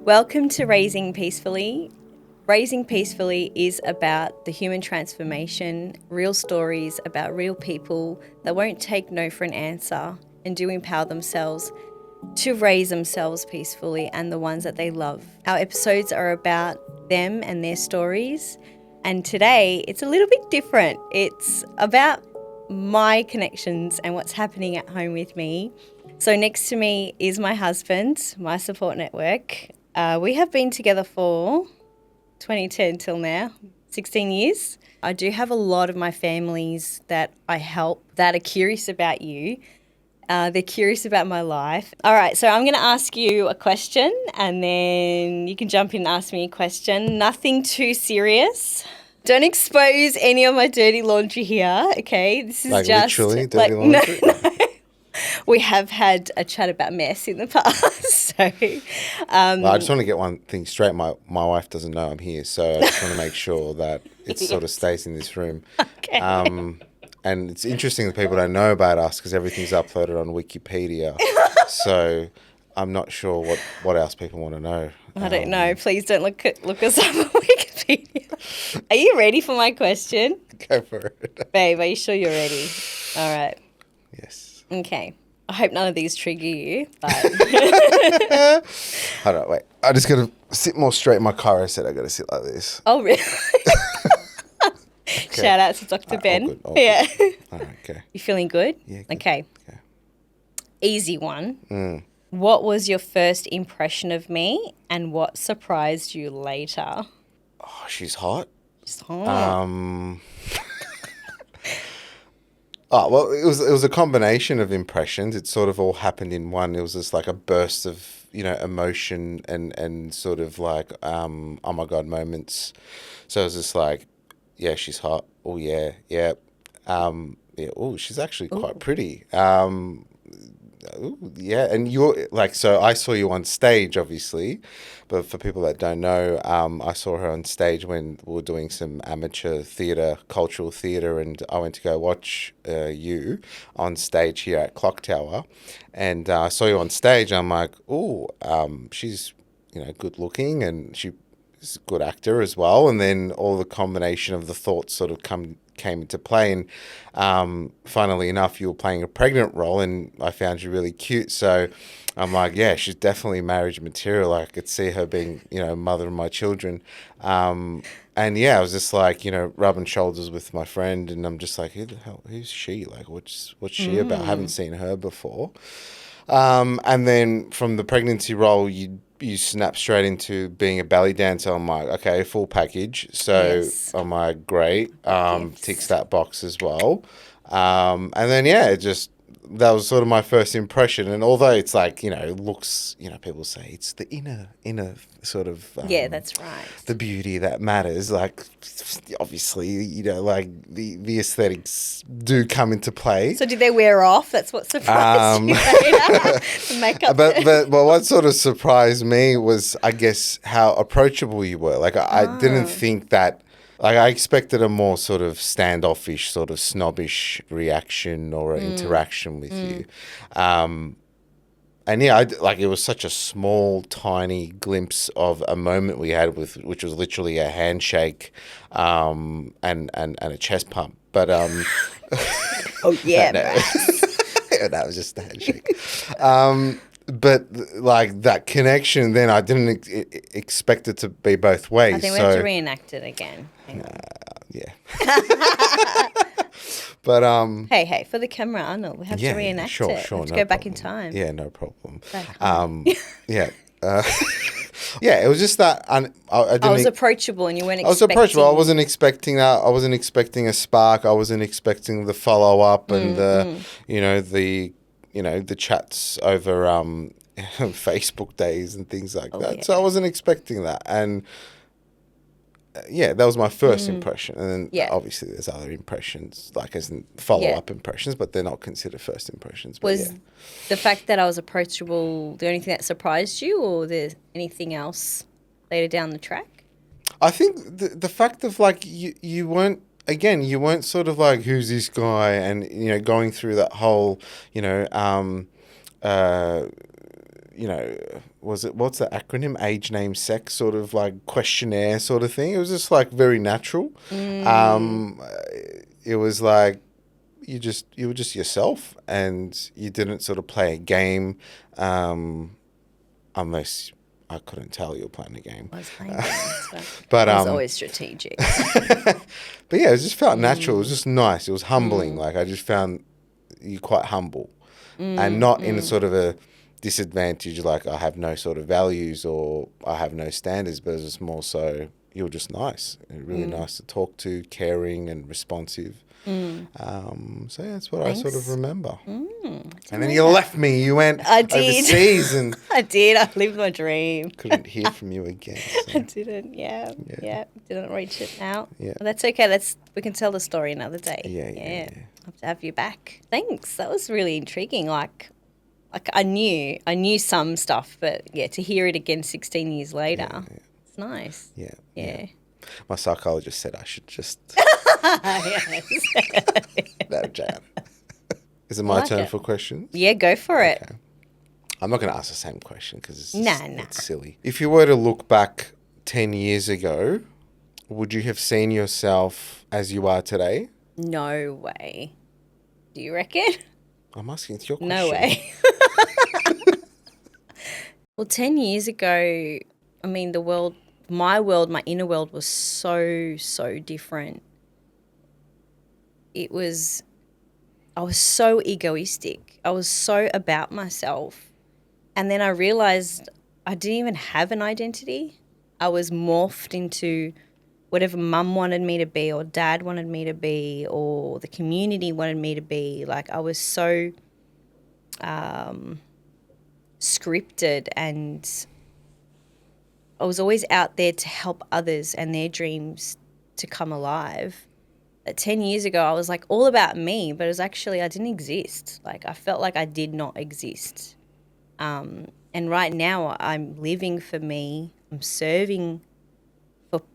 Welcome to Raising Peacefully. Raising Peacefully is about the human transformation, real stories about real people that won't take no for an answer and do empower themselves to raise themselves peacefully and the ones that they love. Our episodes are about them and their stories, and today it's a little bit different. It's about my connections and what's happening at home with me. So next to me is my husband, my support network. We have been together for 2010 till now, 16 years. I do have a lot of my families that I help that are curious about you. They're curious about my life. All right, so I'm going to ask you a question and then you can jump in and ask me a question. Nothing too serious. Don't expose any of my dirty laundry here, okay? This is Like just literally dirty laundry? No. We have had a chat about mess in the past, so Well, I just want to get one thing straight. My wife doesn't know I'm here, so I just want to make sure that it sort of stays in this room. okay. And it's interesting that people don't know about us because everything's uploaded on Wikipedia. So I'm not sure what else people want to know. I don't know. Please don't look us up on Wikipedia. Are you ready for my question? Go for it. Babe, are you sure you're ready? All right. Yes. Okay. I hope none of these trigger you, but... Hold on, wait. I just got to sit more straight in my car. I said I got to sit like this. Oh, really? Okay. Shout out to Dr. Ben. All good. Yeah. All right, okay. You feeling good? Yeah. Good. Okay. Easy one. What was your first impression of me and what surprised you later? Oh, she's hot. She's hot. Oh, well, it was a combination of impressions. It sort of all happened in one. It was just like a burst of, emotion and sort of like, oh my God moments. So it was just like, yeah, she's hot. Oh, yeah, yeah. Yeah, oh, she's actually quite pretty. Ooh, yeah, and you're like, so I saw you on stage, obviously, but for people that don't know, I saw her on stage when we were doing some amateur theatre, cultural theatre, and I went to go watch you on stage here at Clock Tower, and I saw you on stage. I'm like, oh, she's good looking, and she's a good actor as well, and then all the combination of the thoughts sort of came into play, and funnily enough you were playing a pregnant role and I found you really cute, so I'm like, yeah, she's definitely marriage material. I could see her being mother of my children, and yeah, I was just like rubbing shoulders with my friend and I'm just like, who's she, like what's she about? I haven't seen her before, and then from the pregnancy role you snap straight into being a belly dancer. I'm like, okay, full package. So yes. I'm like, great. Ticks that box as well. And then, yeah, that was sort of my first impression. And although it's like, looks, people say it's the inner sort of... yeah, that's right. The beauty that matters. Like, obviously, like the aesthetics do come into play. So did they wear off? That's what surprised you. The makeup. But what sort of surprised me was, I guess, how approachable you were. Like, I didn't think that... Like, I expected a more sort of standoffish, sort of snobbish reaction or interaction with you. And yeah, it was such a small, tiny glimpse of a moment we had which was literally a handshake, and a chest pump. But oh yeah, that was just a handshake. But like that connection, then I didn't expect it to be both ways. I think we have to reenact it again. Yeah. But hey, for the camera, Anil, we have to reenact it. Sure, we have to go back in time. Yeah, no problem. Yeah. Yeah, it was just that I was approachable and you weren't expecting... I was approachable. I wasn't expecting that. I wasn't expecting a spark. I wasn't expecting the follow-up and the chats over Facebook days and things like that. Yeah. So I wasn't expecting that. And yeah, that was my first impression. And then obviously there's other impressions, like as in follow-up impressions, but they're not considered first impressions. Was the fact that I was approachable the only thing that surprised you, or there's anything else later down the track? I think the fact of like you weren't... Again, you weren't sort of like, who's this guy? And, going through that whole, what's the acronym? Age, name, sex, sort of like questionnaire sort of thing. It was just like very natural. It was like you were just yourself, and you didn't sort of play a game, unless I couldn't tell you were playing a game. I was playing games, But I was always strategic. but yeah, it just felt natural. It was just nice. It was humbling. Like I just found you quite humble, and not in a sort of a disadvantage, like I have no sort of values or I have no standards, but it's just more so you're just nice, really nice to talk to, caring and responsive. So yeah, that's what I sort of remember. And then you left me. You went overseas, and I did. I lived my dream. couldn't hear from you again. I didn't. Yeah. Didn't reach it out. Yeah. Well, that's okay. We can tell the story another day. Yeah. I'll have to have you back. Thanks. That was really intriguing. Like I knew some stuff, but yeah, to hear it again 16 years later, it's nice. Yeah. My psychologist said I should just. No, Jan. Is it my turn for questions? Yeah, go for it. Okay. I'm not going to ask the same question because it's silly. If you were to look back 10 years ago, would you have seen yourself as you are today? No way. Do you reckon? I'm asking, it's your question. No way. Well, 10 years ago, I mean, my inner world was so, so different. I was so egoistic. I was so about myself. And then I realized I didn't even have an identity. I was morphed into whatever mum wanted me to be or dad wanted me to be or the community wanted me to be. Like I was so scripted, and I was always out there to help others and their dreams to come alive. 10 years ago, I was like all about me, but it was actually, I didn't exist. Like I felt like I did not exist. And right now I'm living for me. I'm serving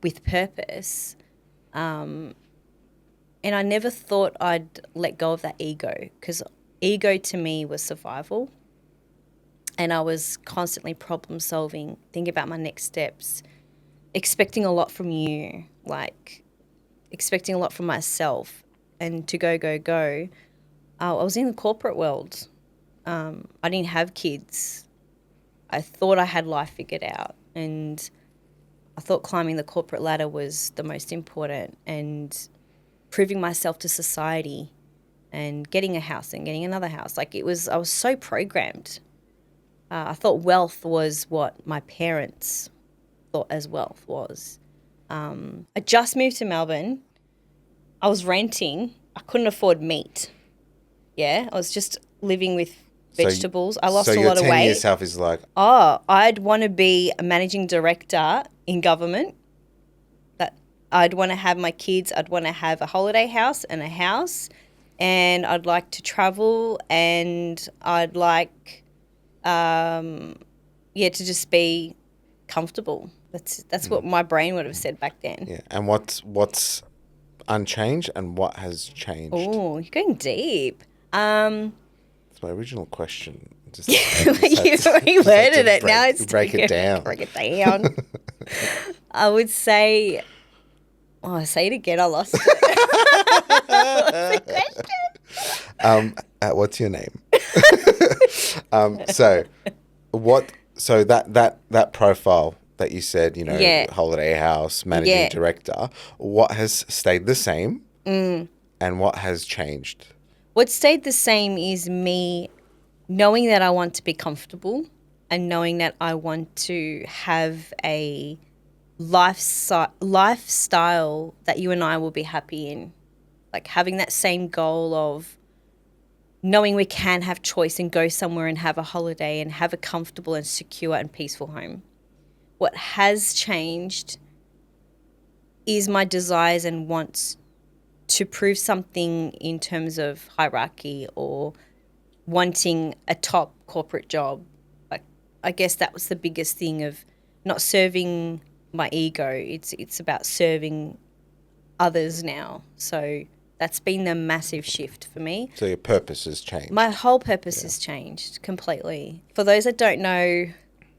with purpose. And I never thought I'd let go of that ego, because ego to me was survival. And I was constantly problem solving, thinking about my next steps, expecting a lot from you, like expecting a lot from myself, and to go. I was in the corporate world. I didn't have kids. I thought I had life figured out, and I thought climbing the corporate ladder was the most important, and proving myself to society and getting a house and getting another house. I was so programmed. I thought wealth was what my parents thought as wealth was. I just moved to Melbourne. I was renting. I couldn't afford meat. Yeah, I was just living with vegetables. I lost a lot of weight. So your 10-year self is like... Oh, I'd want to be a managing director in government. I'd want to have my kids. I'd want to have a holiday house and a house. And I'd like to travel, and I'd like, to just be comfortable. That's what my brain would have said back then. Yeah, and what's unchanged and what has changed? Oh, you're going deep. It's my original question. You've reworded it. Now it's break it down. Break it down. I would say... Oh, say it again. I lost it. What's the question? What's your name? So that profile that you said, holiday house, managing director, what has stayed the same and what has changed? What stayed the same is me knowing that I want to be comfortable and knowing that I want to have a lifestyle that you and I will be happy in. Like having that same goal of knowing we can have choice and go somewhere and have a holiday and have a comfortable and secure and peaceful home. What has changed is my desires and wants to prove something in terms of hierarchy or wanting a top corporate job. Like, I guess that was the biggest thing of not serving my ego. It's about serving others now. So That's been the massive shift for me. So your purpose has changed. My whole purpose has changed completely. For those that don't know,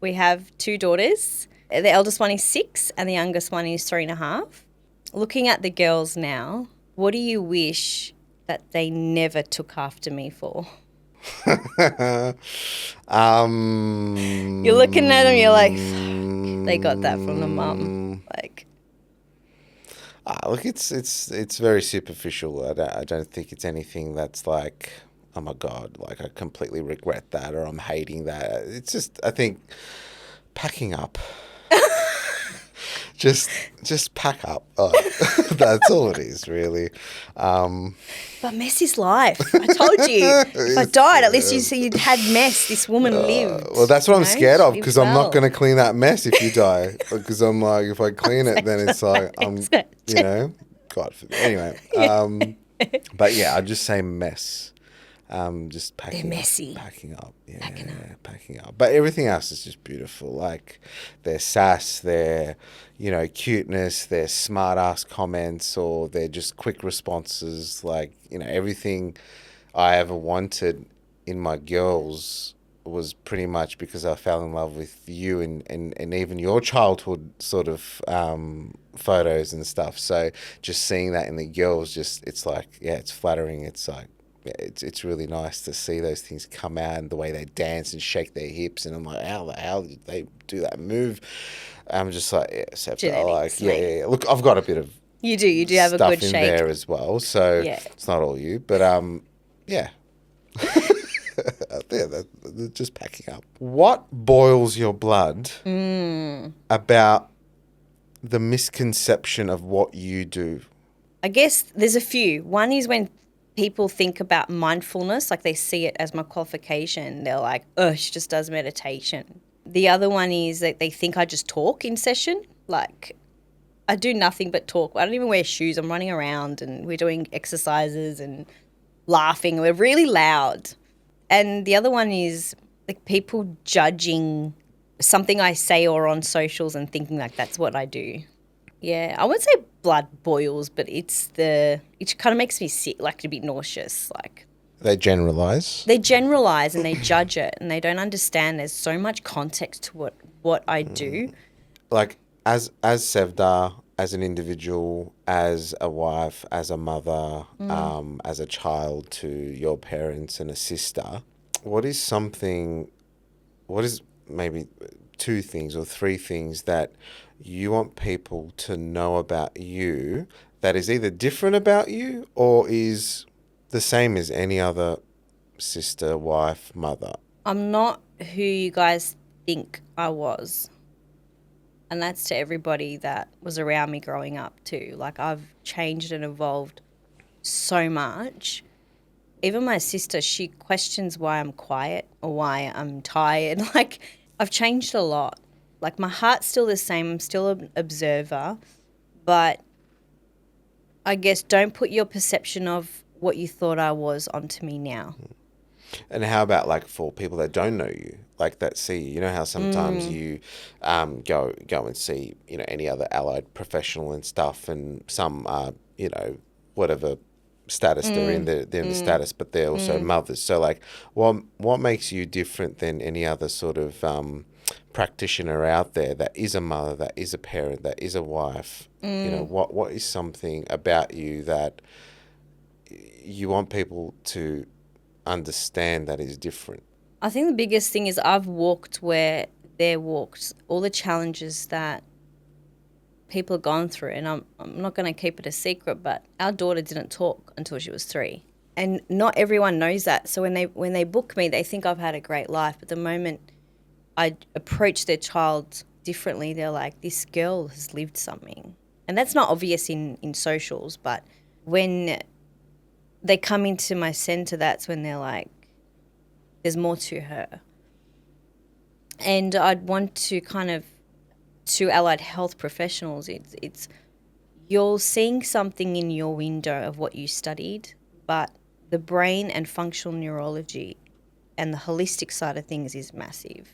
we have 2 daughters. The eldest one is 6 and the youngest one is 3.5. Looking at the girls now, what do you wish that they never took after me for? You're looking at them, you're like, they got that from the mum. Like, look, it's very superficial. I don't think it's anything that's like, oh my God, like I completely regret that or I'm hating that. It's just, I think, packing up. just pack up. That's all it is, really. but mess is life. I told you. If I died, at least you'd had mess. This woman lived. Well, that's what I'm scared of, She because I'm not lived going to clean that mess if you die. Because I'm like, if I clean it, then it's like, God forbid. Anyway, but yeah, I'd just say mess. Just packing They're messy. packing up. Yeah, packing up. But everything else is just beautiful. Like their sass, their, cuteness, their smart ass comments, or their just quick responses. Like, everything I ever wanted in my girls was pretty much because I fell in love with you and even your childhood sort of photos and stuff. So just seeing that in the girls, it's like, yeah, it's flattering. It's like, yeah, it's really nice to see those things come out and the way they dance and shake their hips. And I'm like, how the hell did they do that move? I'm just like, yeah, Sevda, like, yeah. Look, I've got a bit of You do have a stuff good in shape. there as well. So it's not all you, but yeah. Just packing up. What boils your blood about the misconception of what you do? I guess there's a few. One is when people think about mindfulness, like they see it as my qualification. They're like, oh, she just does meditation. The other one is that they think I just talk in session. Like, I do nothing but talk. I don't even wear shoes. I'm running around and we're doing exercises and laughing. We're really loud. And the other one is like people judging something I say or on socials and thinking like that's what I do. Yeah, I wouldn't say blood boils, but it kind of makes me sick, like to be nauseous. Like They generalize. they generalize and they judge it and they don't understand there's so much context to what I do. Like as Sevda, as an individual, as a wife, as a mother, as a child to your parents and a sister, what is maybe 2 things or 3 things that you want people to know about you that is either different about you or is the same as any other sister, wife, mother? I'm not who you guys think I was. And that's to everybody that was around me growing up too. Like I've changed and evolved so much. Even my sister, she questions why I'm quiet or why I'm tired. Like I've changed a lot. Like my heart's still the same. I'm still an observer. But I guess don't put your perception of what you thought I was onto me now. And how about like for people that don't know you, like that see you? You know how sometimes you go and see any other allied professional and stuff, and some are whatever status they're in, they're in the status, but they're also mothers. So like, what makes you different than any other sort of practitioner out there that is a mother, that is a parent, that is a wife? What is something about you that you want people to understand that is different? I think the biggest thing is I've walked where they're walked, all the challenges that people have gone through. And I'm not going to keep it a secret, but our daughter didn't talk until she was 3. And not everyone knows that. So when they book me, they think I've had a great life. But the moment I approach their child differently, they're like, this girl has lived something. And that's not obvious in socials, but when they come into my centre, that's when they're like, there's more to her. And I'd want to kind of, to allied health professionals, it's you're seeing something in your window of what you studied, but the brain and functional neurology and the holistic side of things is massive.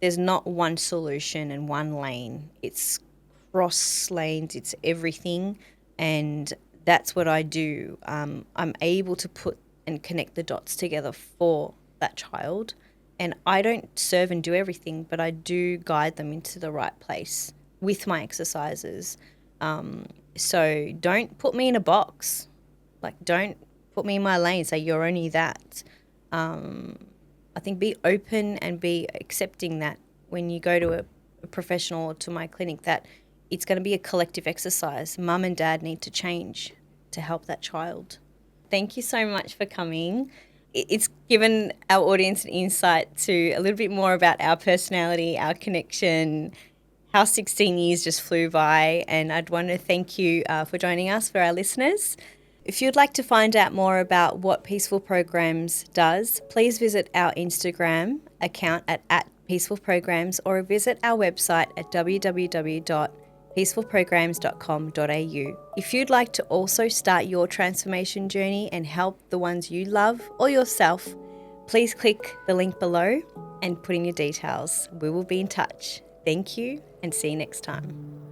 There's not one solution and one lane. It's cross lanes, it's everything. And that's what I do. I'm able to put and connect the dots together for that child. And I don't serve and do everything, but I do guide them into the right place with my exercises. So don't put me in a box. Like, don't put me in my lane, say you're only that. I think be open and be accepting that when you go to a professional or to my clinic, that it's going to be a collective exercise. Mum and dad need to change to help that child. Thank you so much for coming. It's given our audience an insight to a little bit more about our personality, our connection, how 16 years just flew by. And I'd want to thank you for joining us, for our listeners. If you'd like to find out more about what Peaceful Programs does, please visit our Instagram account at Peaceful Programs, or visit our website at www.peacefulprograms.com.au. If you'd like to also start your transformation journey and help the ones you love or yourself, please click the link below and put in your details. We will be in touch. Thank you, and see you next time.